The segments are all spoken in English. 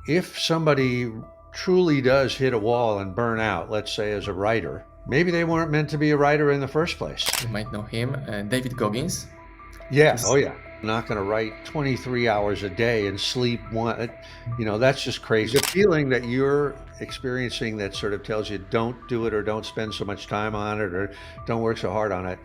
if somebody truly does hit a wall and burn out, let's say as a writer, maybe they weren't meant to be a writer in the first place. You might know him, David Goggins. Yeah, oh He's yeah. I'm not going to write 23 hours a day and sleep one. That's just crazy. The feeling that you're experiencing that sort of tells you don't do it or don't spend so much time on it or don't work so hard on it,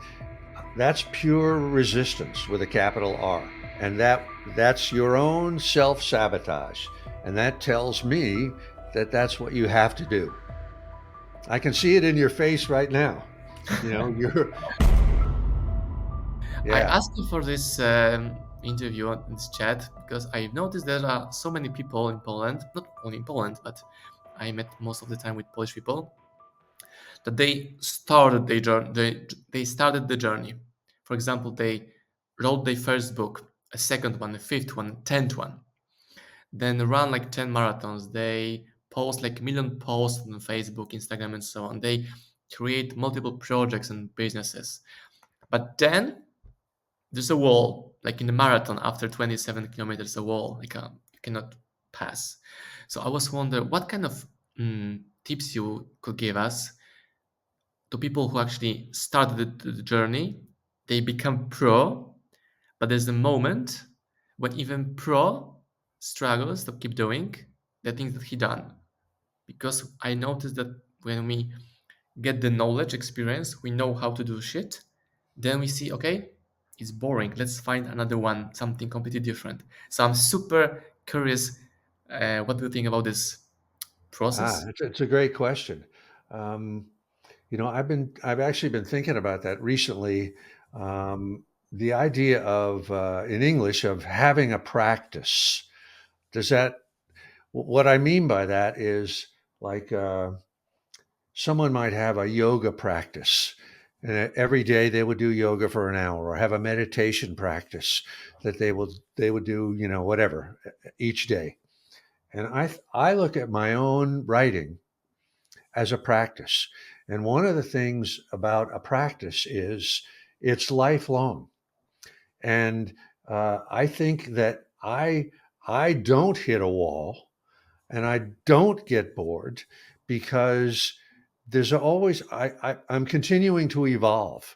that's pure resistance with a capital R. And that's your own self-sabotage. And that tells me that that's what you have to do. I can see it in your face right now. You're I yeah. asked you for this interview on this chat because I've noticed there are so many people in Poland, not only in Poland, but I met most of the time with Polish people, that they started their journey. They started the journey. For example, they wrote their first book, a second one, a fifth one, a 10th one, then run like 10 marathons. They post like a million posts on Facebook, Instagram, and so on. They create multiple projects and businesses. But then there's a wall, like in the marathon after 27 kilometers, a wall, like you cannot pass. So I was wondering what kind of tips you could give us to people who actually started the journey. They become pro, but there's a moment when even pro struggles to keep doing the things that he done. Because I noticed that when we get the knowledge, experience, we know how to do shit, then we see, okay, it's boring. Let's find another one, something completely different. So I'm super curious. What do you think about this process? It's a great question. Um, I've actually been thinking about that recently. The idea of, in English, of having a practice. Does that, what I mean by that is like, someone might have a yoga practice and every day they would do yoga for an hour or have a meditation practice that they would do, whatever each day. And I look at my own writing as a practice. And one of the things about a practice is it's lifelong. And I think that I don't hit a wall and I don't get bored because there's always I'm continuing to evolve,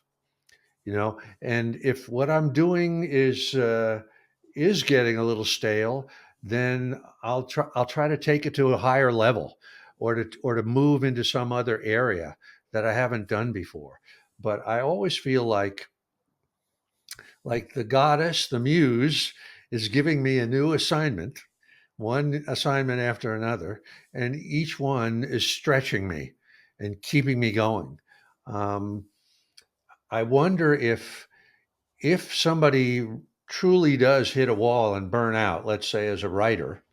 and if what I'm doing is getting a little stale, then I'll try to take it to a higher level, or to move into some other area that I haven't done before. But I always feel like the goddess, the muse, is giving me a new assignment, one assignment after another, and each one is stretching me and keeping me going. Um, I wonder if somebody truly does hit a wall and burn out, let's say as a writer,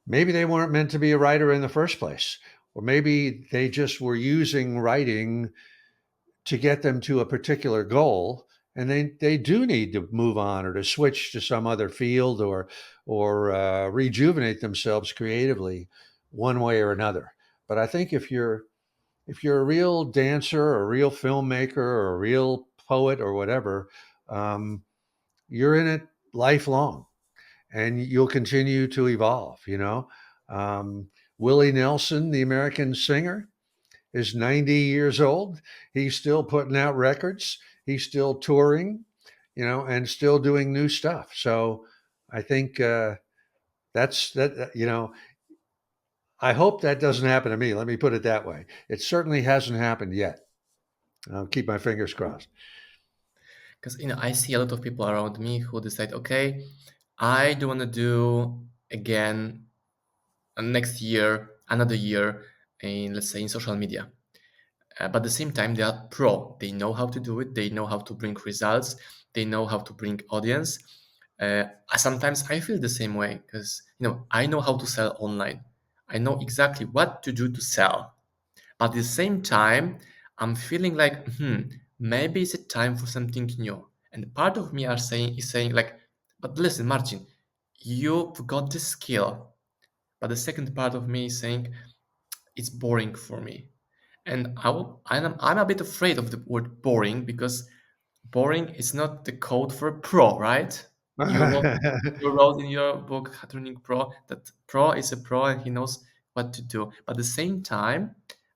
maybe they weren't meant to be a writer in the first place. Or maybe they just were using writing to get them to a particular goal. And they do need to move on or to switch to some other field, or rejuvenate themselves creatively one way or another. But I think if you're a real dancer or a real filmmaker or a real poet or whatever, um, you're in it lifelong and you'll continue to evolve. Willie Nelson, the American singer, is 90 years old. He's still putting out records. He's still touring, and still doing new stuff. So I think that's that. I hope that doesn't happen to me. Let me put it that way. It certainly hasn't happened yet. I'll keep my fingers crossed. Because I see a lot of people around me who decide, okay, I do want to do again next year, another year in, let's say, in social media. But at the same time, they are pro. They know how to do it. They know how to bring results. They know how to bring audience. Sometimes I feel the same way because I know how to sell online. I know exactly what to do to sell. But at the same time, I'm feeling like, maybe it's a time for something new. And part of me is saying like, but listen, Marcin, you've got the skill. But the second part of me is saying it's boring for me. And I'm a bit afraid of the word boring because boring is not the code for a pro, right? you wrote you wrote in your book Turning Pro that pro is a pro and he knows what to do. But at the same time,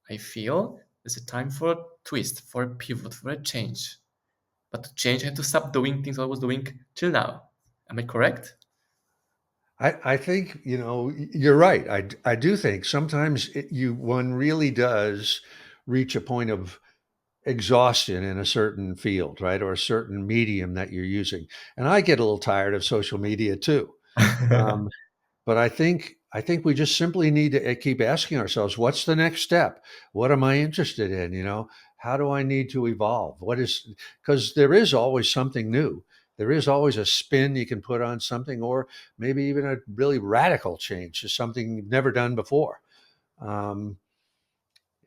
I feel there's a time for a twist, for a pivot, for a change. But to change, I have to stop doing things I was doing till now. Am I correct? I think, you're right. I do think sometimes one really does reach a point of exhaustion in a certain field, right? Or a certain medium that you're using. And I get a little tired of social media too. Um, but I think we just simply need to keep asking ourselves, what's the next step? What am I interested in? How do I need to evolve? Because there is always something new. There is always a spin you can put on something, or maybe even a really radical change to something you've never done before. Um,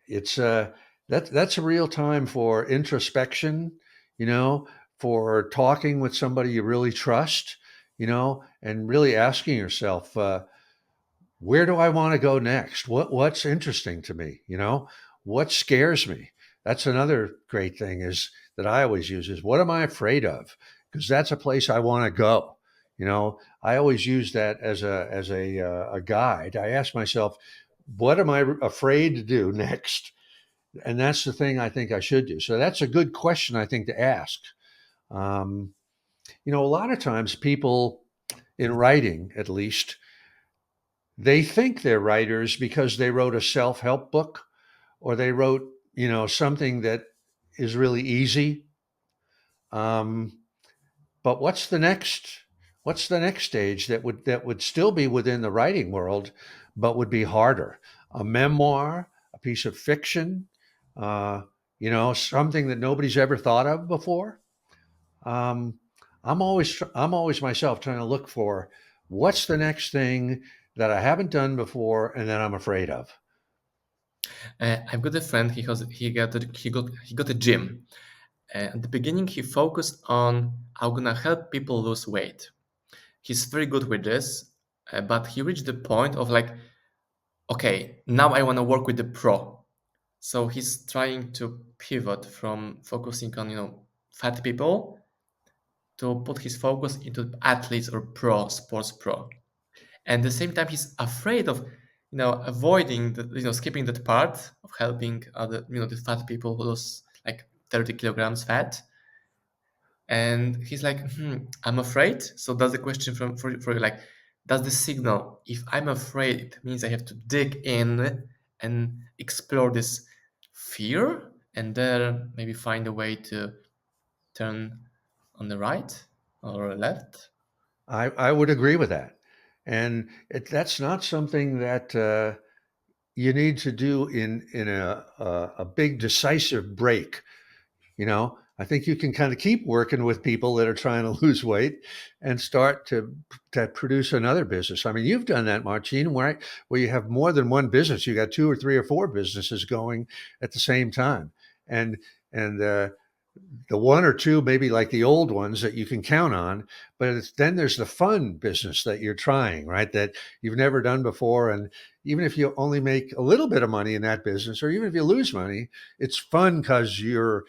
it's that's a real time for introspection, you know, for talking with somebody you really trust, and really asking yourself, where do I want to go next? What's interesting to me? What scares me? That's another great thing is that I always use is, what am I afraid of? Because that's a place I want to go. I always use that as a guide. I ask myself, what am I afraid to do next? And that's the thing I think I should do. So that's a good question, I think, to ask. Um, a lot of times people in writing, at least, they think they're writers because they wrote a self-help book, or they wrote, something that is really easy. Um, but what's the next stage that would still be within the writing world, but would be harder? A memoir, a piece of fiction, uh, something that nobody's ever thought of before. Um, I'm always myself trying to look for what's the next thing that I haven't done before and that I'm afraid of. I've got a friend. He got a gym. At the beginning, he focused on how gonna help people lose weight. He's very good with this, but he reached the point of like, okay, now I want to work with the pro. So he's trying to pivot from focusing on fat people to put his focus into athletes or pro sports pro. And at the same time, he's afraid of avoiding the skipping that part of helping other the fat people lose like 30 kilograms fat. And he's like, I'm afraid. So that's the question for you, like, does the signal, if I'm afraid, it means I have to dig in and explore this fear and then maybe find a way to turn on the right or left? I would agree with that. And that's not something that you need to do in a big decisive break. I think you can kind of keep working with people that are trying to lose weight and start to produce another business. I mean, you've done that, Marcin, where you have more than one business. You got two or three or four businesses going at the same time, and the one or two, maybe like the old ones that you can count on, but then there's the fun business that you're trying, right? That you've never done before. And even if you only make a little bit of money in that business, or even if you lose money, it's fun because you're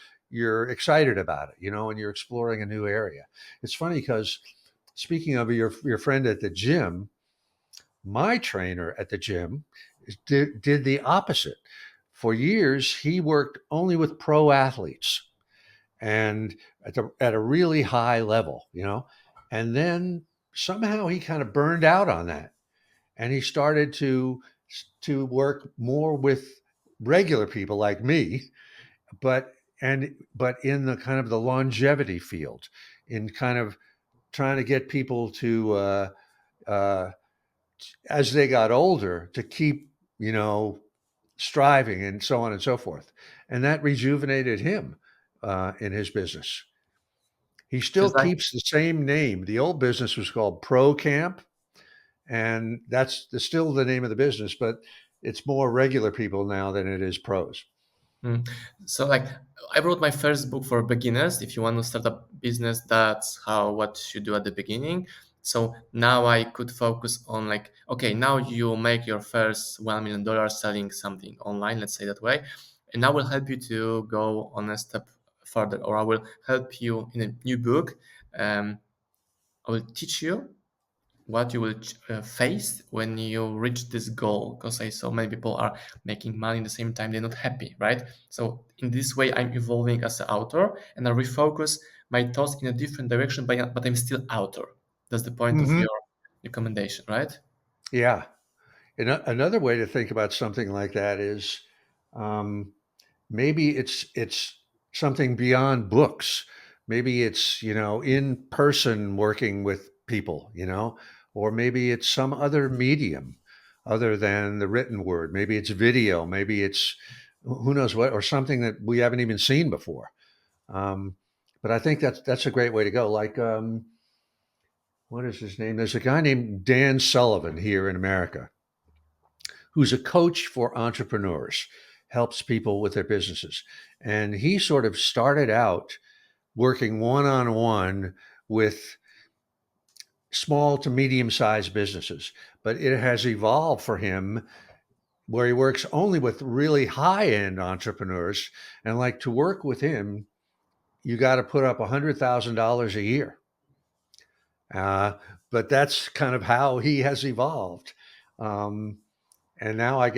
excited about it, and you're exploring a new area. It's funny because, speaking of your friend at the gym, my trainer at the gym did the opposite. For years, he worked only with pro athletes, and at a really high level, and then somehow he kind of burned out on that, and he started to work more with regular people like me, but in the kind of the longevity field, in kind of trying to get people to uh, as they got older to keep striving, and so on and so forth, and that rejuvenated him in his business. He still Just like keeps the same name. The old business was called Pro Camp, and still the name of the business, but it's more regular people now than it is pros. Mm. So like I wrote my first book for beginners. If you want to start a business, that's what you do at the beginning. So now I could focus on like, okay, now you make your first $1 million selling something online, let's say that way. And I will help you to go on a step further, or I will help you in a new book. Um, I will teach you what you will face when you reach this goal, because I saw many people are making money at the same time they're not happy, right? So in this way I'm evolving as an author, and I refocus my thoughts in a different direction, but I'm still author. That's the point of Hmm. your recommendation, right? Yeah. And another way to think about something like that is um, maybe it's something beyond books. Maybe it's, in person working with people, or maybe it's some other medium other than the written word. Maybe it's video. Maybe it's who knows what, or something that we haven't even seen before. Um, but I think that's a great way to go. Like, what is his name? There's a guy named Dan Sullivan here in America who's a coach for entrepreneurs, helps people with their businesses. And he sort of started out working one on one with small to medium sized businesses, but it has evolved for him where he works only with really high end entrepreneurs. And like to work with him, you got to put up $100,000 a year. Uh, but that's kind of how he has evolved. Um, and now I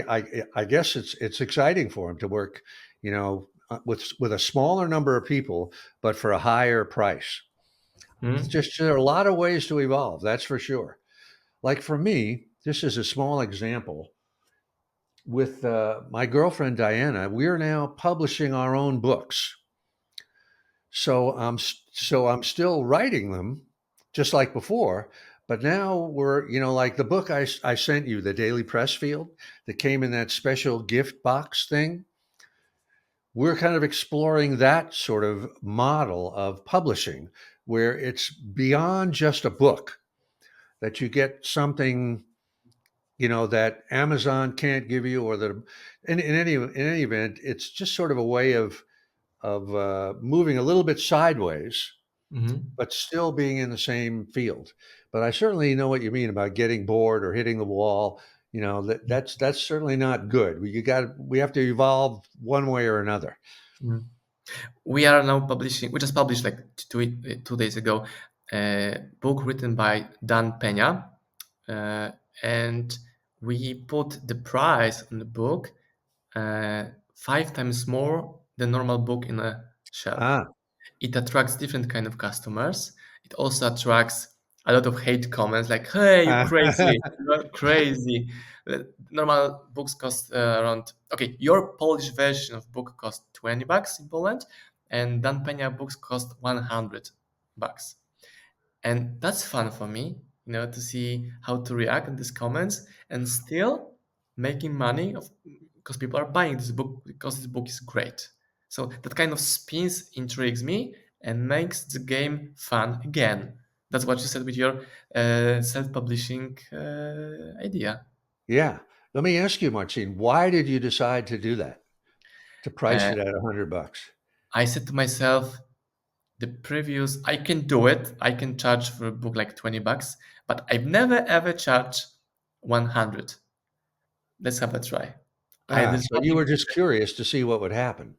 guess it's exciting for him to work, with a smaller number of people, but for a higher price. It's Hmm. just there are a lot of ways to evolve. That's for sure. Like for me, this is a small example. With my girlfriend Diana, we're now publishing our own books. So I'm still writing them, just like before. But now we're, like the book I sent you, the Daily Pressfield, that came in that special gift box thing. We're kind of exploring that sort of model of publishing where it's beyond just a book, that you get something, that Amazon can't give you, or that in any event, it's just sort of a way of moving a little bit sideways, Hmm. but still being in the same field. But I certainly know what you mean about getting bored or hitting the wall. That's certainly not good. We have to evolve one way or another. We are now publishing. We just published like 2 days ago a book written by Dan Pena, uh, and we put the price on the book 5 times more than normal book in a shelf. Ah, It attracts different kind of customers. It also attracts a lot of hate comments like, "Hey, you crazy! You're crazy!" Normal books cost around. Okay, your Polish version of book cost $20 in Poland, and Dan Pena books cost $100, and that's fun for me, to see how to react in these comments and still making money of because people are buying this book because this book is great. So that kind of spins intrigues me and makes the game fun again. That's what you said with your self-publishing idea. yeah. Let me ask you, Marcin, why did you decide to do that? To price Uh, it at $100? I said to myself, I can do it. I can charge for a book like $20, but I've never ever charged 100. Let's have a try. There's So you nothing. were just curious to see what would happen.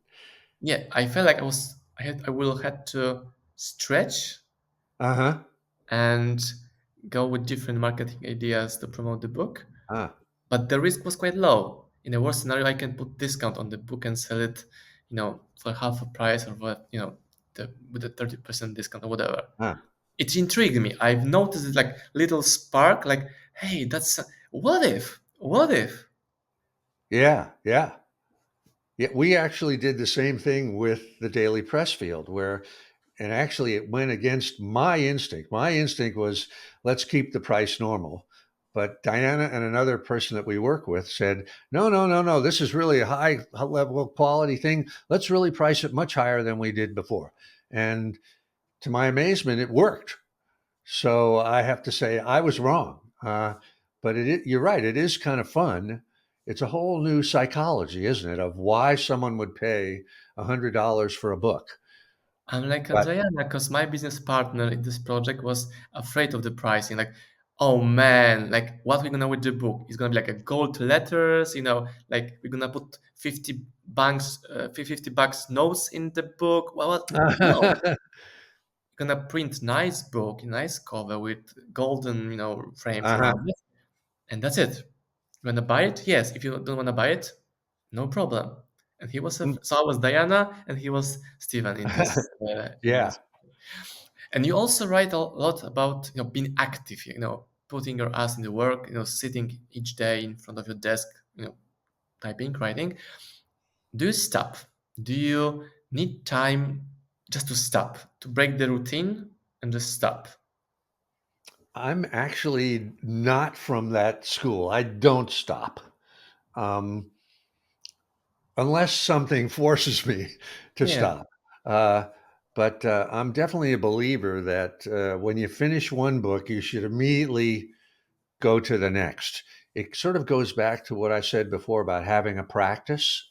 Yeah, I felt like I will had to stretch Uh-huh. and go with different marketing ideas to promote the book. Ah, But the risk was quite low. In a worst scenario, I can put discount on the book and sell it, for half a price or what, with a 30% discount or whatever. ah. It intrigued me. I've noticed it like little spark, like, hey, that's what if? What if? Yeah, yeah. Yeah, we actually did the same thing with the Daily Press field where and actually it went against my instinct. My instinct was let's keep the price normal. But Diana and another person that we work with said, no, no, no, no. This is really a high level quality thing. Let's really price it much higher than we did before. And to my amazement, it worked. So I have to say I was wrong. But you're right. It is kind of fun. It's a whole new psychology, isn't it, of why someone would pay $100 for a book. I'm like But Diana, because my business partner in this project was afraid of the pricing. Like, oh man, like what we're gonna with the book? It's gonna be like a gold letters, like we're gonna put 50 bucks notes in the book. Well, what? No, gonna print nice book, nice cover with golden, frames Uh-huh. around it, and that's it. You wanna buy it? Yes. If you don't wanna buy it, no problem. And Mm. so I was Diana, and he was Steven in this in Yeah. this. And you also write a lot about being active, putting your ass in the work, sitting each day in front of your desk, typing, writing. Do you stop? Do you need time just to stop, to break the routine and just stop? I'm actually not from that school. I don't stop. Um, unless something forces me to Yeah. stop. Uh, but I'm definitely a believer that when you finish one book, you should immediately go to the next. It sort of goes back to what I said before about having a practice,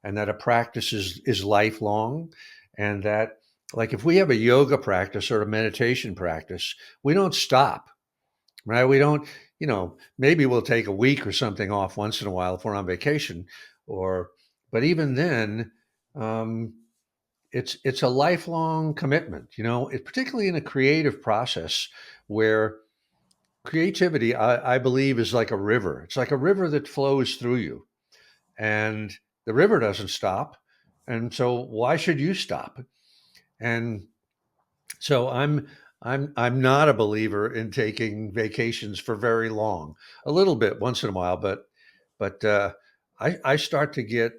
and that a practice is lifelong, and that like if we have a yoga practice or a meditation practice, we don't stop, right? We don't, maybe we'll take a week or something off once in a while if we're on vacation, or, but even then, um, it's a lifelong commitment, particularly in a creative process where creativity, I believe, is like a river. It's like a river that flows through you, and the river doesn't stop. And so, why should you stop? And so, I'm not a believer in taking vacations for very long. A little bit once in a while, but I start to get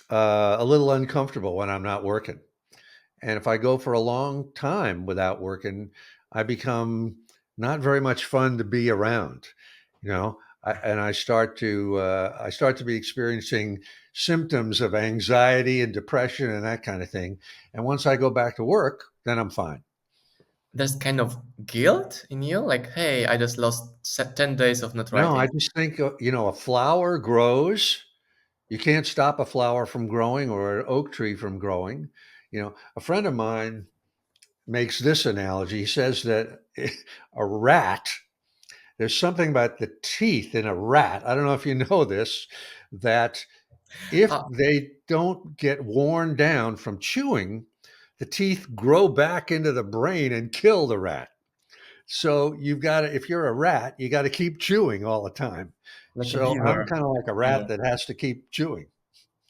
a little uncomfortable when I'm not working. And if I go for a long time without working, I become not very much fun to be around, and I start to be experiencing symptoms of anxiety and depression and that kind of thing. And once I go back to work, then I'm fine. There's kind of guilt in you, like, hey, I just lost 10 days of not No, I writing. just think, a flower grows. You can't stop a flower from growing or an oak tree from growing. A friend of mine makes this analogy. He says that a rat, there's something about the teeth in a rat. I don't know if you know this, that if Ah, they don't get worn down from chewing, the teeth grow back into the brain and kill the rat. So you've got to, if you're a rat, you got to keep chewing all the time. like a So I'm beaver. kind of like a Beaver. rat that has to keep chewing.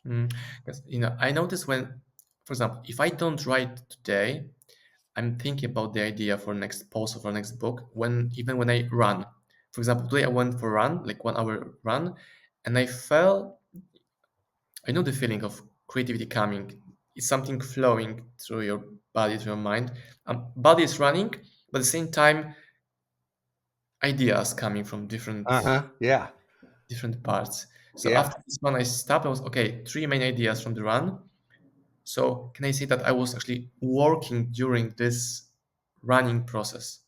Because I notice when, for example, if I don't write today, I'm thinking about the idea for next post or for next book. Even when I run, for example, today I went for a run, like 1 hour run, and I know the feeling of creativity coming. It's something flowing through your body, through your mind. Body is running, but at the same time, ideas coming from Uh-huh. Yeah. different parts. So Yeah. after this one, I stopped. I was okay. 3 main ideas from the run. So can I say that I was actually working during this running process?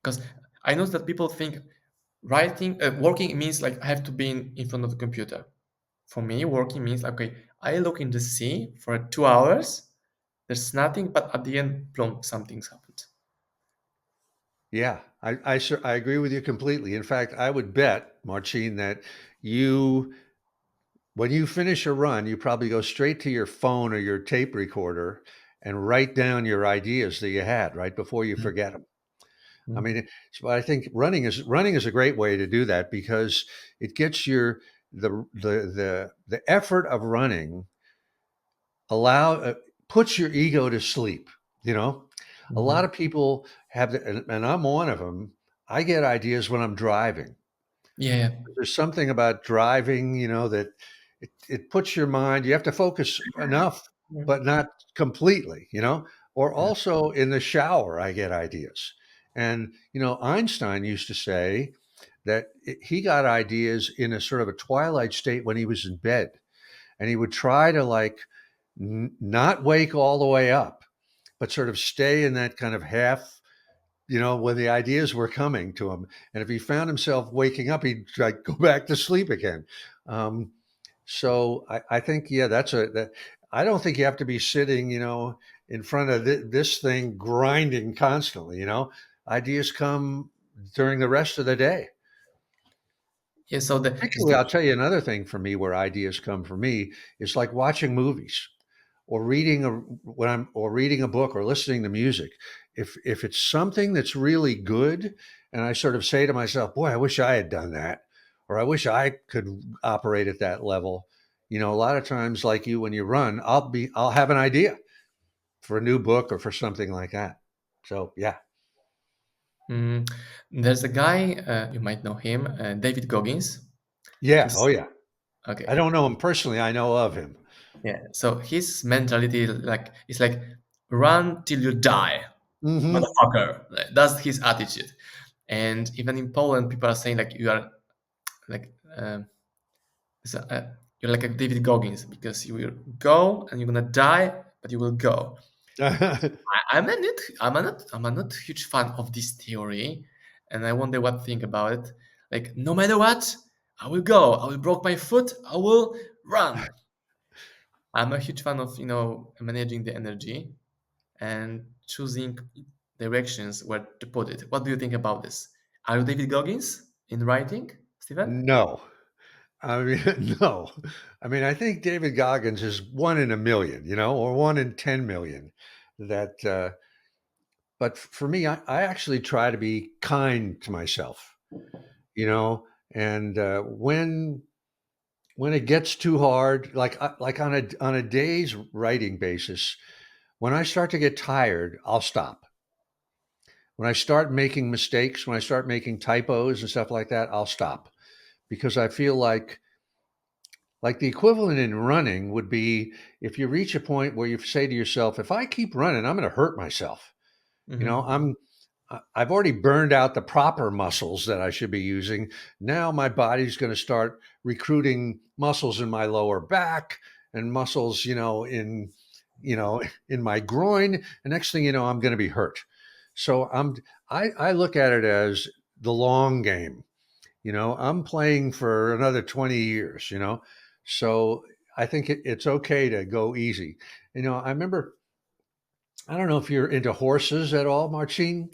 Because I know that people think working means like I have to be in front of the computer. For me, working means like, okay, I look in the sea for 2 hours. There's nothing, but at the end, boom, something's happened. Yeah, I agree with you completely. In fact, I would bet, Marcin, that you when you finish a run, you probably go straight to your phone or your tape recorder and write down your ideas that you had right before you forget them. I Mm. mean, so I think running is a great way to do that because it gets the effort of running allow puts your ego to sleep. You know, a lot Mhm. of people have, and I'm one of them. I get ideas when I'm driving. Yeah. There's something about driving, that it puts your mind, you have to focus enough, Yeah. but not completely, or Yeah. also in the shower, I get ideas. And, Einstein used to say that he got ideas in a sort of a twilight state when he was in bed, and he would try to like not wake all the way up, but sort of stay in that kind of half, when the ideas were coming to him. And if he found himself waking up, he'd like go back to sleep again. Um, so I think, yeah, that. I don't think you have to be sitting, in front of this thing grinding constantly. Ideas come during the rest of the day. Yeah. So Particularly, I'll tell you another thing for me where ideas come for me is like watching movies or reading a book or listening to music. if it's something that's really good, and I sort of say to myself, "Boy, I wish I had done that," or "I wish I could operate at that level." A lot of times, like you, when you run, I'll have an idea for a new book or for something like that. So yeah, Mm, there's a guy, you might know him, David Goggins. yeah, oh He's yeah. I okay. don't know him personally. I know of him. Yeah. So his mentality, like, it's like run till you die, Hmm. motherfucker. Like, that's his attitude. And even in Poland, people are saying like you are like so, you're like a David Goggins because you will go and you're gonna die, but you will go. I'm a not huge fan of this theory, and I wonder what think about it. Like no matter what, I will go. I will broke my foot. I will run. I'm a huge fan of managing the energy and choosing directions where to put it. What do you think about this? Are you David Goggins in writing, Steven? No, I mean, no. I mean, I think David Goggins is one in a million, or one in 10 million. That, but for me, I actually try to be kind to myself, you know, and when it gets too hard, like on a day's writing basis, when I start to get tired, I'll stop. When I start making mistakes, when I start making typos and stuff like that, I'll stop because I feel like the equivalent in running would be if you reach a point where you say to yourself, if I keep running, I'm going to hurt myself. You know, Hmm. I'm I've already burned out the proper muscles that I should be using. Now my body's going to start recruiting muscles in my lower back and muscles, you know, in my groin. And next thing you know, I'm going to be hurt. So I look at it as the long game. I'm playing for another 20 years, So I think it's okay to go easy. I remember, I don't know if you're into horses at all, Marcin,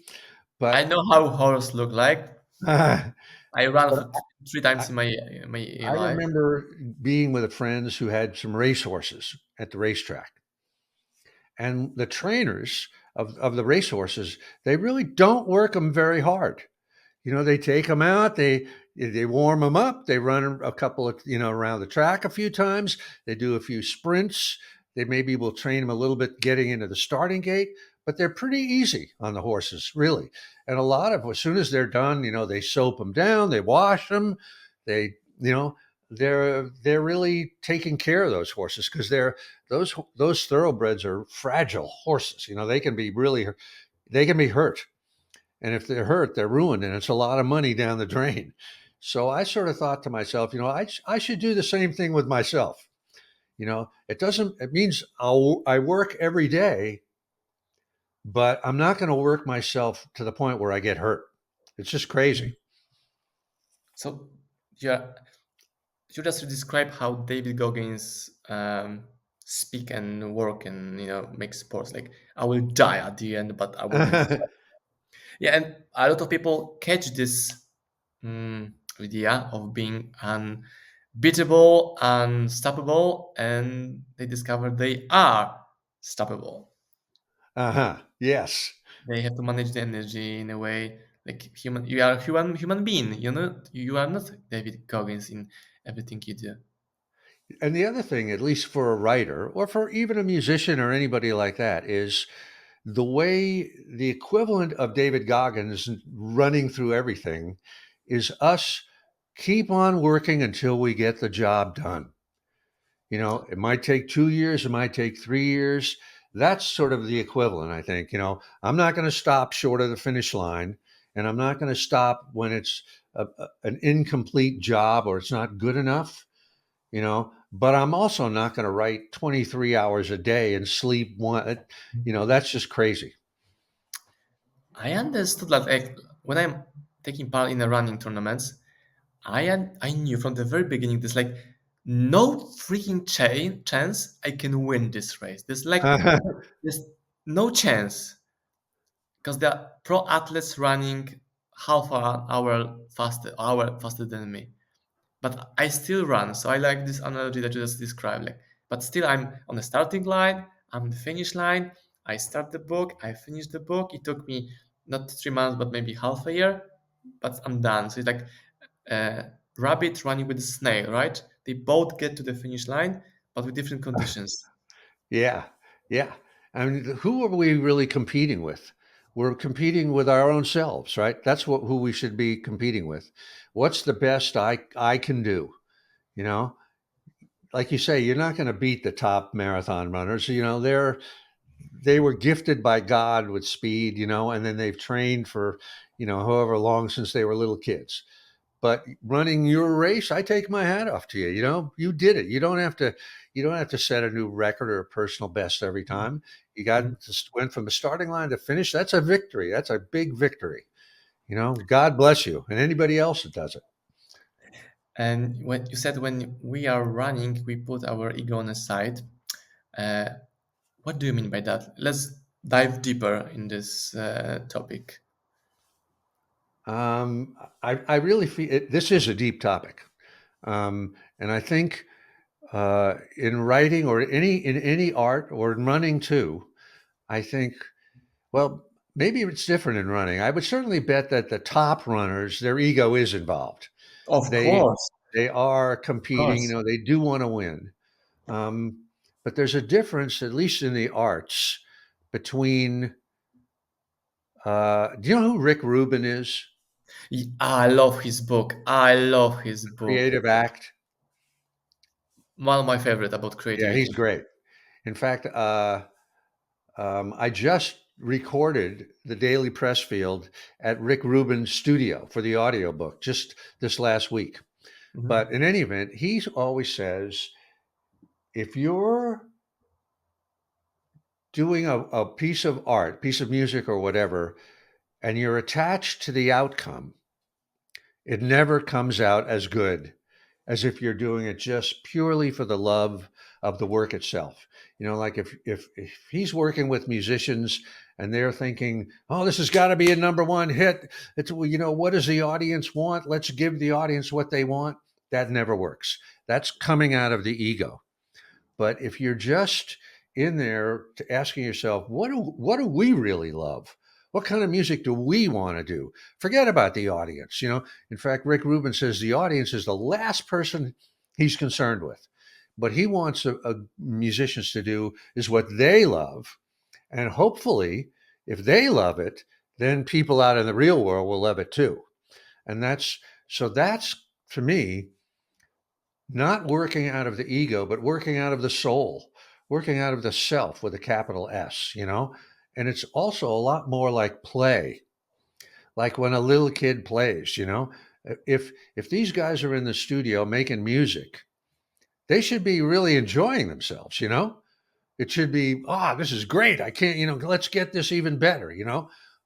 I but know how horse look like. but I ran for three I, times in my I life. remember being with friends who had some race horses at the racetrack. And the trainers of the race horses, they really don't work them very hard. They take them out, they warm them up, they run a couple of, around the track a few times, they do a few sprints, they maybe will train them a little bit getting into the starting gate, but they're pretty easy on the horses, really. And a lot of, as soon as they're done, they soap them down, they wash them, they, they're really taking care of those horses because those thoroughbreds are fragile horses. They can be hurt, and if they're hurt, they're ruined, and it's a lot of money down the drain. So I sort of thought to myself, I should do the same thing with myself. It means I work every day, but I'm not going to work myself to the point where I get hurt. It's just crazy. So yeah, you just describe how David Goggins speak and work and make sports. Like I will die at the end, but I will be fine. Yeah, and a lot of people catch this idea of being unbeatable, unstoppable, and they discover they are stoppable. Uh-huh. Yes. They have to manage the energy in a way like human. You are a human being. You are not David Goggins in everything you do. And the other thing, at least for a writer or for even a musician or anybody like that, is the way the equivalent of David Goggins running through everything is us keep on working until we get the job done. It might take 2 years, it might take 3 years. That's sort of the equivalent, I think. I'm not going to stop short of the finish line, and I'm not going to stop when it's an incomplete job or it's not good enough. But I'm also not going to write 23 hours a day and sleep one. That's just crazy. I understood that like, when I'm taking part in the running tournaments, I knew from the very beginning there's like no freaking chance I can win this race. There's no chance because there are pro athletes running half an hour faster than me. But I still run. So I like this analogy that you just described. Like, but still I'm on the starting line, I'm on the finish line, I start the book, I finish the book. It took me not 3 months, but maybe half a year, but I'm done. So it's like uh, rabbit running with a snail, right? They both get to the finish line, but with different conditions. Yeah, yeah. I mean, who are we really competing with? We're competing with our own selves, right? That's what who we should be competing with. What's the best I can do? You know, like you say, you're not going to beat the top marathon runners. They were gifted by God with speed, and then they've trained for, however long since they were little kids. But running your race, I take my hat off to you. You did it. You don't have to set a new record or a personal best every time. You Mhm. went from the starting line to finish. That's a victory. That's a big victory. God bless you and anybody else that does it. And when you said when we are running, we put our ego on the side. Uh, what do you mean by that? Let's dive deeper in this topic. I really feel this is a deep topic. And I think in writing or in any art or in running too, I think, well, maybe it's different in running. I would certainly bet that the top runners, their ego is involved. Of They course, they are of competing. course. They do want to win. But there's a difference, at least in the arts, between. Do you know who Rick Rubin is? I love his book. I love his book. Creative Act. One of my favorite about Yeah, he's creativity. great. In fact, I just recorded the Daily Pressfield at Rick Rubin's studio for the audiobook just this last week. But Mhm. in any event, he always says if you're doing a piece of art, piece of music, or whatever, and you're attached to the outcome, it never comes out as good as if you're doing it just purely for the love of the work itself. Like if he's working with musicians and they're thinking, "Oh, this has got to be a number one hit." It's what does the audience want? Let's give the audience what they want. That never works. That's coming out of the ego. But if you're just in there asking yourself, what do we really love? What kind of music do we want to do? Forget about the audience. In fact, Rick Rubin says the audience is the last person he's concerned with. What he wants musicians to do is what they love. And hopefully, if they love it, then people out in the real world will love it too. And that's to me not working out of the ego, but working out of the soul, working out of the self with a capital S. And it's also a lot more like play, like when a little kid plays. If these guys are in the studio making music, they should be really enjoying themselves. It should be, this is great. I can't, let's get this even better,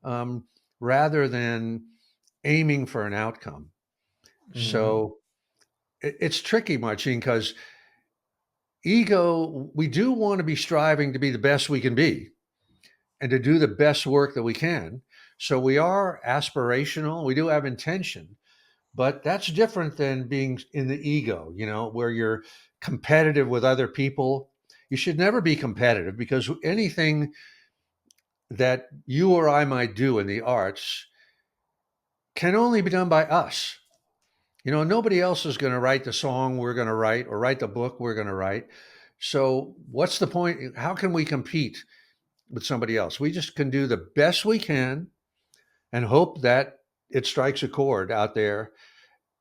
um, rather than aiming for an outcome. Mhm. So it's tricky, Marcin, because ego, we do want to be striving to be the best we can be and to do the best work that we can. So we are aspirational, we do have intention, but that's different than being in the ego, where you're competitive with other people. You should never be competitive because anything that you or I might do in the arts can only be done by us. Nobody else is going to write the song we're going to write or write the book we're going to write. So, what's the point? How can we compete with somebody else? We just can do the best we can and hope that it strikes a chord out there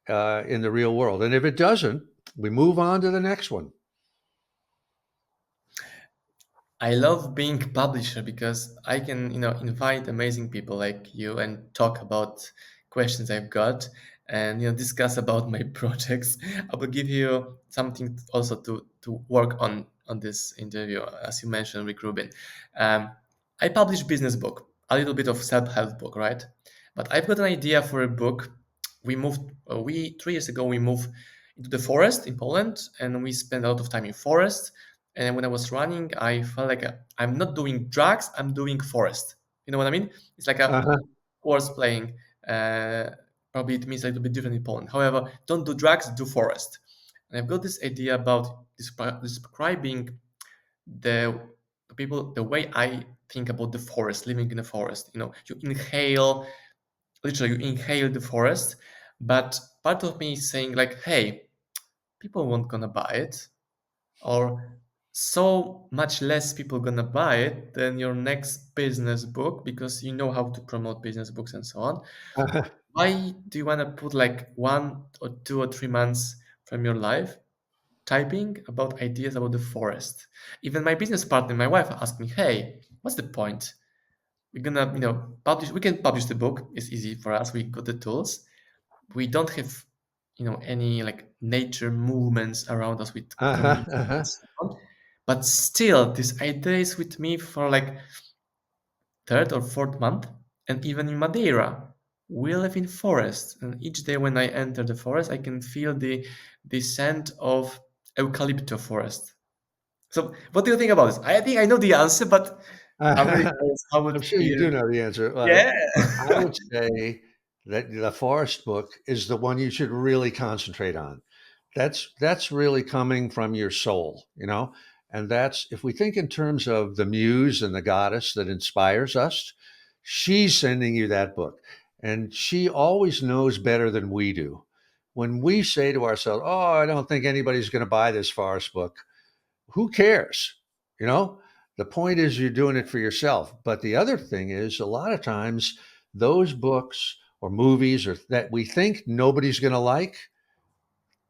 in the real world. And if it doesn't, we move on to the next one. I love being publisher because I can, invite amazing people like you and talk about questions I've got and discuss about my projects. I will give you something also to work on this interview, as you mentioned, Rick Rubin. Um, I publish business book, a little bit of self-help book, right? But I've got an idea for a book. We 3 years ago we moved into the forest in Poland, and we spent a lot of time in forest. And when I was running, I felt like I'm not doing drugs, I'm doing forest. You know what I mean? It's like a Uh-huh. horse playing. Uh, Probably it means a little bit different in Poland. However, don't do drugs, do forest. And I've got this idea about describing the people, the way I think about the forest, living in the forest. You inhale, literally, you inhale the forest, but part of me is saying like, hey, people won't gonna buy it, or so much less people gonna buy it than your next business book because you know how to promote business books and so on. Why do you want to put like 1 or 2 or 3 months from your life typing about ideas about the forest? Even my business partner, my wife, asked me, "Hey, what's the point? We're gonna, publish. We can publish the book. It's easy for us. We got the tools. We don't have, any like nature movements around us with Uh-huh, communities and uh-huh. so on. But still, this idea is with me for like third or fourth month, and even in Madeira, we live in forest, and each day when I enter the forest, I can feel the scent of eucalyptus forest. So, what do you think about this? I think I know the answer, but I'm really curious how I'm would sure you feel. do know the answer. Yeah. I would say that the forest book is the one you should really concentrate on. That's really coming from your soul, and that's if we think in terms of the muse and the goddess that inspires us, she's sending you that book, and she always knows better than we do. When we say to ourselves, "Oh, I don't think anybody's going to buy this forest book," who cares? You know, the point is you're doing it for yourself. But the other thing is, a lot of times, those books or movies or that we think nobody's going to like,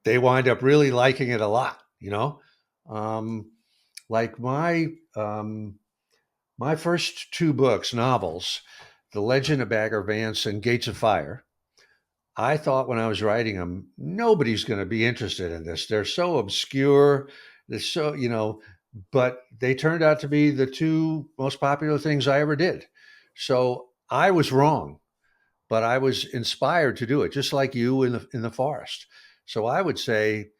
they wind up really liking it a lot. Um, like my first two books, novels, The Legend of Bagger Vance and Gates of Fire. I thought when I was writing them, nobody's going to be interested in this. They're so obscure. They're so, but they turned out to be the two most popular things I ever did. So I was wrong, but I was inspired to do it, just like you in the forest. So I would say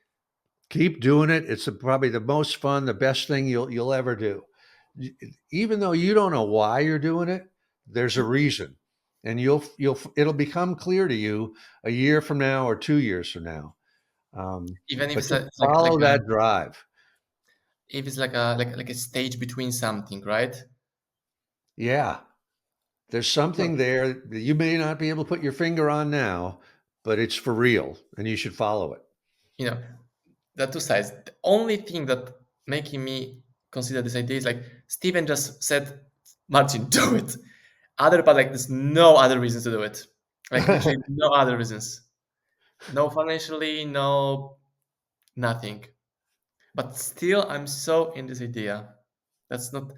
keep doing it. It's probably the most fun, the best thing you'll ever do. Even though you don't know why you're doing it, there's a reason, and it'll become clear to you a year from now or 2 years from now. Even if But it's just like follow a that drive. if it's like a stage between something, right? Yeah, there's No. something there that you may not be able to put your finger on now, but it's for real, and you should follow it. You know, the two sides. The only thing that making me consider this idea is like Steven just said, Martin, do it. Other but like there's no other reasons to do it. Like literally no other reasons. No financially, no nothing. But still I'm so in this idea. That's not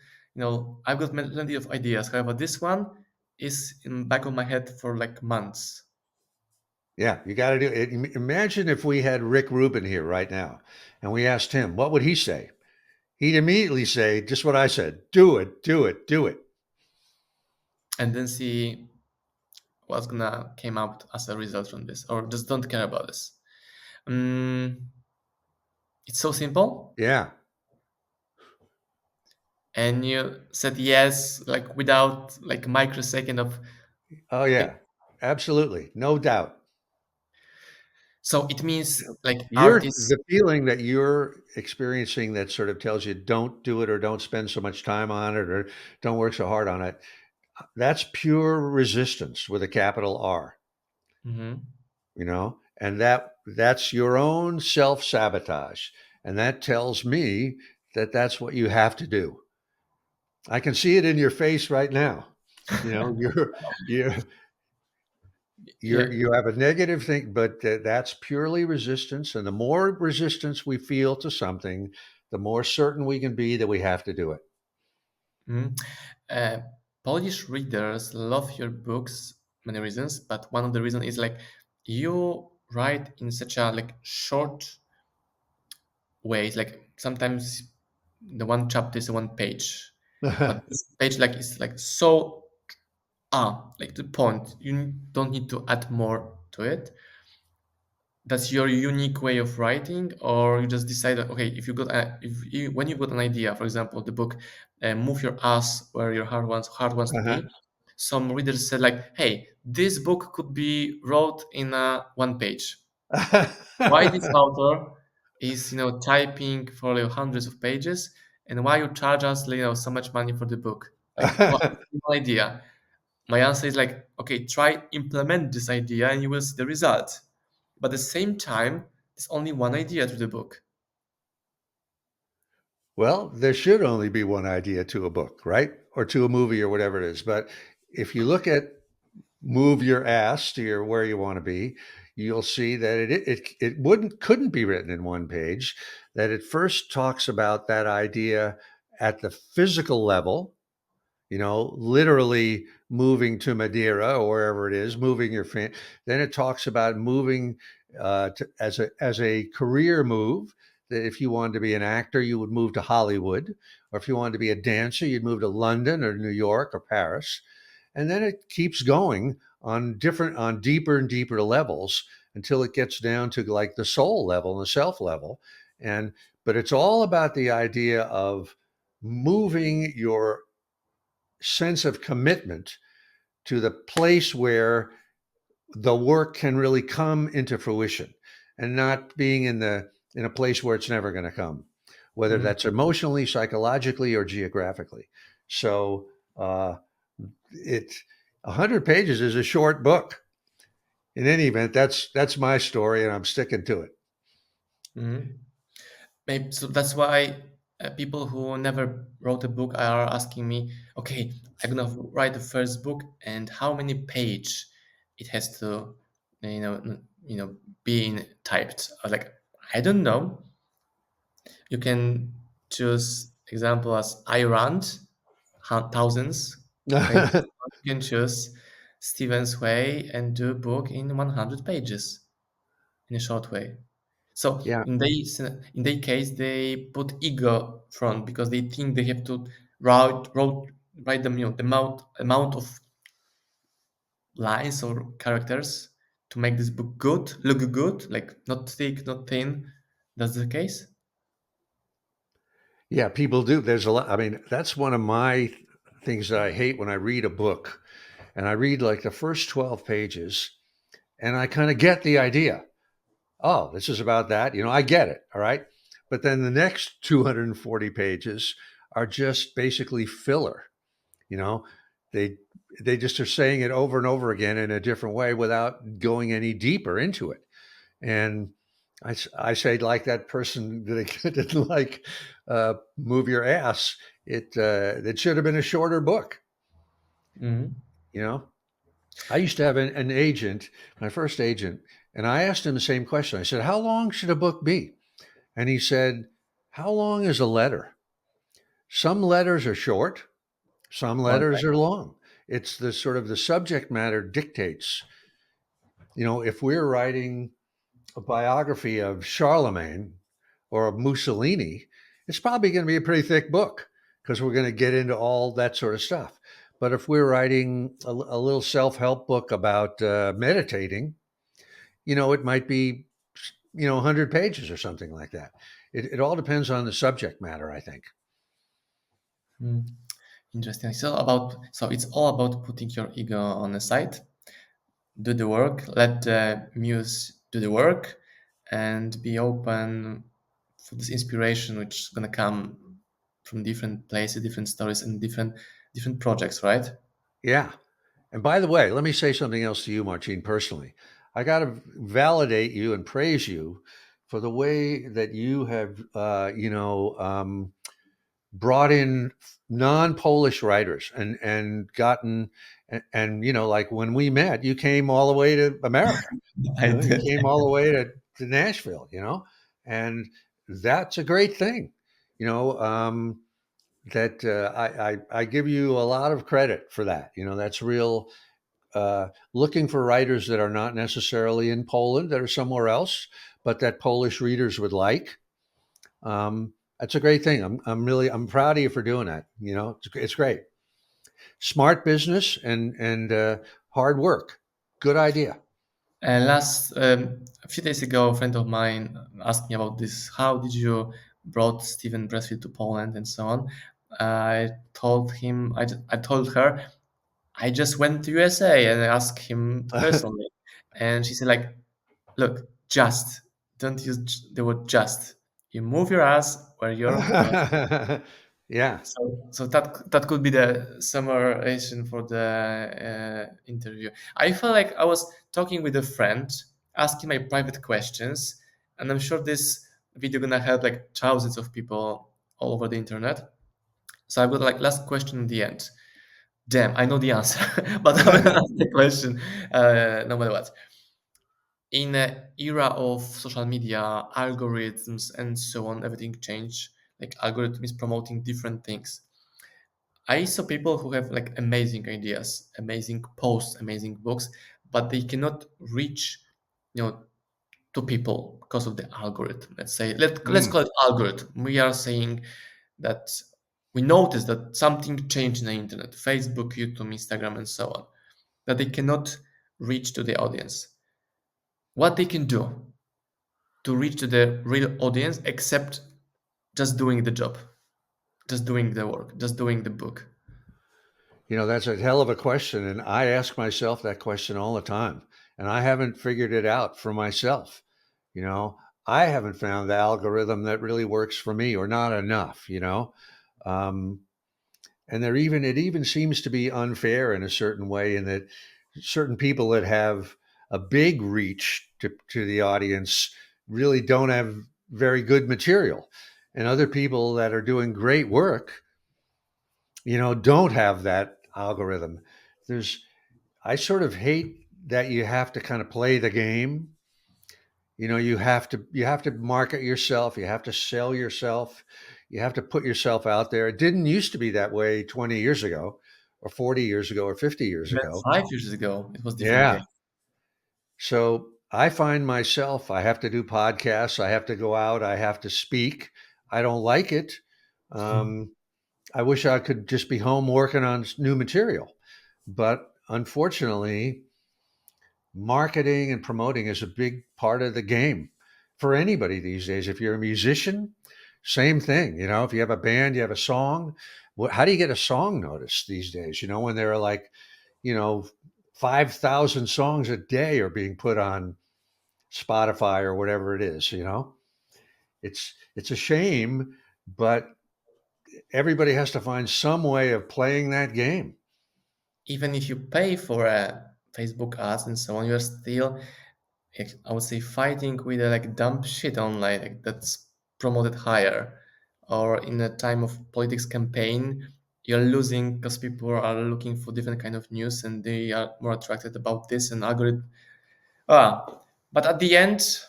I've got plenty of ideas. However, this one is in back of my head for like months. Yeah, you got to do it. Imagine if we had Rick Rubin here right now, and we asked him, what would he say? He'd immediately say just what I said: do it, do it, do it. And then see what's gonna came out as a result from this, or just don't care about this. um, it's so simple, Yeah. and you said yes like without like microsecond of Oh, like, yeah. Absolutely. No doubt. so it means like You're artists. the feeling that you're experiencing that sort of tells you don't do it or don't spend so much time on it or don't work so hard on it. That's pure resistance with a capital R, Mhm. and that's your own self-sabotage. And that tells me that that's what you have to do. I can see it in your face right now. You're you're Yeah. you have a negative thing, but that's purely resistance. And the more resistance we feel to something, the more certain we can be that we have to do it. Mhm. uh, Polish readers love your books, many reasons, but one of the reasons is like you write in such a like short ways. Like sometimes the one chapter is 1 page, but this page like is like so like the point. You don't need to add more to it. That's your unique way of writing, or you just decide that okay, if you got if you, when you got an idea, for example, the book "Move Your Ass Where Your Heart Wants to Uh-huh. Be." Some readers said like, "Hey, this book could be wrote in a 1 page. Why this author is typing for like hundreds of pages, and why you charge us so much money for the book?" Like, what one idea? My answer is like, okay, try implement this idea and you will see the result. But at the same time, there's only one idea to the book. Well, there should only be one idea to a book, right? Or to a movie or whatever it is. But if you look at Move Your Ass to your where you want to be, you'll see that it wouldn't couldn't be written in one page. That it first talks about that idea at the physical level, literally moving to Madeira or wherever it is, moving your fan. Then it talks about moving as a career move. That if you wanted to be an actor, you would move to Hollywood, or if you wanted to be a dancer, you'd move to London or New York or Paris, and then it keeps going on deeper and deeper levels until it gets down to like the soul level and the self level, and but it's all about the idea of moving your sense of commitment to the place where the work can really come into fruition and not being in a place where it's never going to come, whether Mhm. that's emotionally, psychologically, or geographically. So it 100 pages is a short book. In any event, that's my story, and I'm sticking to it. Mhm. Maybe so that's why people who never wrote a book are asking me, okay, I'm gonna write the first book, and how many page it has to, being typed. I was like, I don't know. You can choose example as I rant, thousands pages. You can choose Steven's way and do a book in 100 pages in a short way. So Yeah. in their case, they put ego front because they think they have to write wrote, write them, the amount of lines or characters to make this book good, look good, like not thick, not thin. That's the case. Yeah, people do. There's a lot. I mean, that's one of my things that I hate when I read a book and I read like the first 12 pages and I kind of get the idea. Oh, this is about that. I get it. All right. But then the next 240 pages are just basically filler. You know, they they just are saying it over and over again in a different way without going any deeper into it. And I say, like that person that didn't like Move Your Ass. It should have been a shorter book. Mhm. You know, I used to have an agent, my first agent, and I asked him the same question. I said, "How long should a book be?" And he said, "How long is a letter? Some letters are short, some One letters line. are long. It's the sort of the subject matter dictates. If we're writing a biography of Charlemagne or of Mussolini, it's probably going to be a pretty thick book because we're going to get into all that sort of stuff. But if we're writing a little self help book about meditating, it might be, 100 pages or something like that. It all depends on the subject matter, I think. Mm. Interesting. So it's all about putting your ego on the side, do the work, let the muse do the work, and be open for this inspiration which is gonna come from different places, different stories, and different projects, right? Yeah. And by the way, let me say something else to you, Marcin, personally. I got to validate you and praise you for the way that you have, brought in non-Polish writers and gotten and like when we met, you came all the way to America. I You did. came all the way to Nashville. And that's a great thing. You know, that I give you a lot of credit for that. That's real. Looking for writers that are not necessarily in Poland, that are somewhere else, but that Polish readers would like. That's a great thing. I'm proud of you for doing that. It's great. Smart business and hard work. Good idea. A few days ago, a friend of mine asked me about this. How did you brought Steven Pressfield to Poland and so on? I told her, I just went to USA and I asked him personally, and she said like, look, just don't use the word just. You move your ass where you're Yeah. So that could be the summarization for the interview. I felt like I was talking with a friend, asking my private questions, and I'm sure this video gonna help like thousands of people all over the internet. So I've got like last question at the end. Damn, I know the answer, but I'm gonna ask the question no matter what. In an era of social media, algorithms, and so on, everything changed. Like algorithm is promoting different things. I saw people who have like amazing ideas, amazing posts, amazing books, but they cannot reach, to people because of the algorithm. Let's say let's Mm. call it algorithm. We are saying that we notice that something changed in the internet, Facebook, YouTube, Instagram, and so on, that they cannot reach to the audience. What they can do to reach to the real audience, except just doing the job, just doing the work, just doing the book. That's a hell of a question. And I ask myself that question all the time. And I haven't figured it out for myself. You know, I haven't found the algorithm that really works for me or not enough. Um, and it even seems to be unfair in a certain way in that certain people that have a big reach to the audience really don't have very good material. And other people that are doing great work don't have that algorithm. There's I sort of hate that you have to kind of play the game. You have to market yourself, you have to sell yourself, you have to put yourself out there. It didn't used to be that way 20 years ago or 40 years ago or 50 years Even ago. 5 years ago, it was different Yeah. game. So I find myself, I have to do podcasts, I have to go out, I have to speak. I don't like it. Um, I wish I could just be home working on new material. But unfortunately, marketing and promoting is a big part of the game for anybody these days. If you're a musician, same thing. If you have a band, you have a song. How do you get a song noticed these days? When there are like, you know, 5,000 songs a day are being put on Spotify or whatever it is. It's a shame, but everybody has to find some way of playing that game. Even if you pay for Facebook ads and so on, you're still, I would say, fighting with like dumb shit online like, that's promoted higher. Or in a time of politics campaign, you're losing because people are looking for different kind of news and they are more attracted about this and algorithm. Ah, but at the end,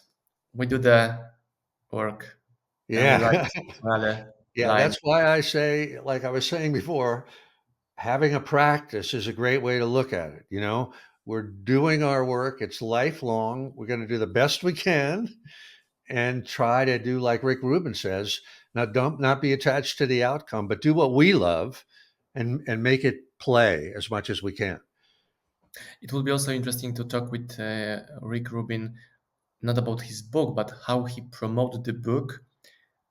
we do the work and we write Yeah. another Yeah, line. that's why I say, like I was saying before, having a practice is a great way to look at it. We're doing our work, it's lifelong. We're going to do the best we can and try to do like Rick Rubin says, don't not be attached to the outcome, but do what we love and make it play as much as we can. It will be also interesting to talk with Rick Rubin, not about his book, but how he promoted the book.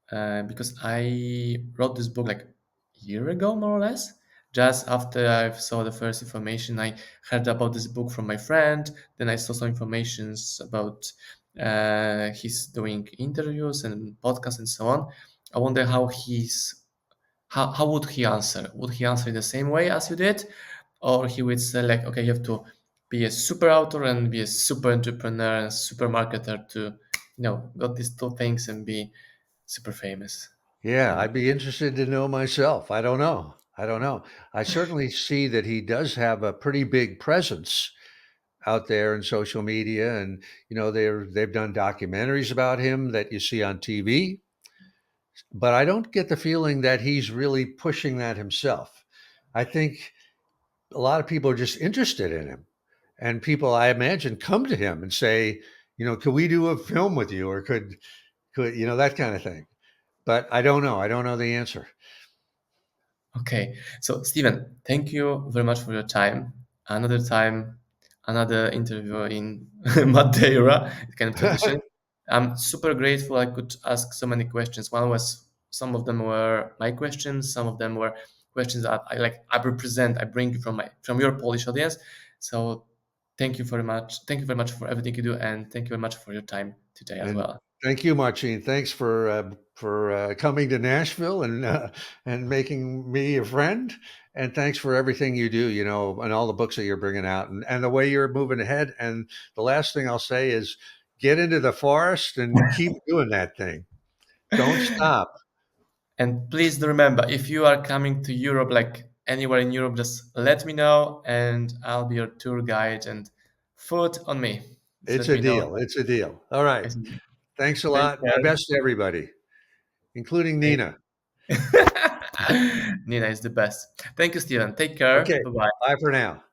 Because I wrote this book like a year ago, more or less. Just after I saw the first information, I heard about this book from my friend. Then I saw some informations about he's doing interviews and podcasts and so on. I wonder how would he answer? Would he answer the same way as you did, or he would say like, okay, you have to be a super author and be a super entrepreneur and super marketer to, got these two things and be super famous. Yeah, And I'd be interested to know myself. I don't know. I don't know. I certainly see that he does have a pretty big presence out there in social media, and they've done documentaries about him that you see on TV, but I don't get the feeling that he's really pushing that himself. I think a lot of people are just interested in him, and people, I imagine, come to him and say, could we do a film with you, or could that kind of thing. But I don't know. I don't know the answer. okay, so Steven, thank you very much for your time. Another time, another interview in Madeira, kind of tradition. I'm super grateful I could ask so many questions. Some of them were my questions, some of them were questions that I represent, I bring from your Polish audience. So thank you very much. Thank you very much for everything you do, and thank you very much for your time today as And well. Thank you, Marcin. Thanks for coming to Nashville and making me a friend. And thanks for everything you do, and all the books that you're bringing out, and the way you're moving ahead. And the last thing I'll say is get into the forest and keep doing that thing. Don't stop. And please do remember, if you are coming to Europe, like anywhere in Europe, just let me know and I'll be your tour guide and food on me. Just It's let a me know. deal. It's a deal. All right. Thanks a Take lot. My care. best to everybody, including Thank Nina. Nina is the best. Thank you, Steven. Take care. Okay. Bye bye. Bye for now.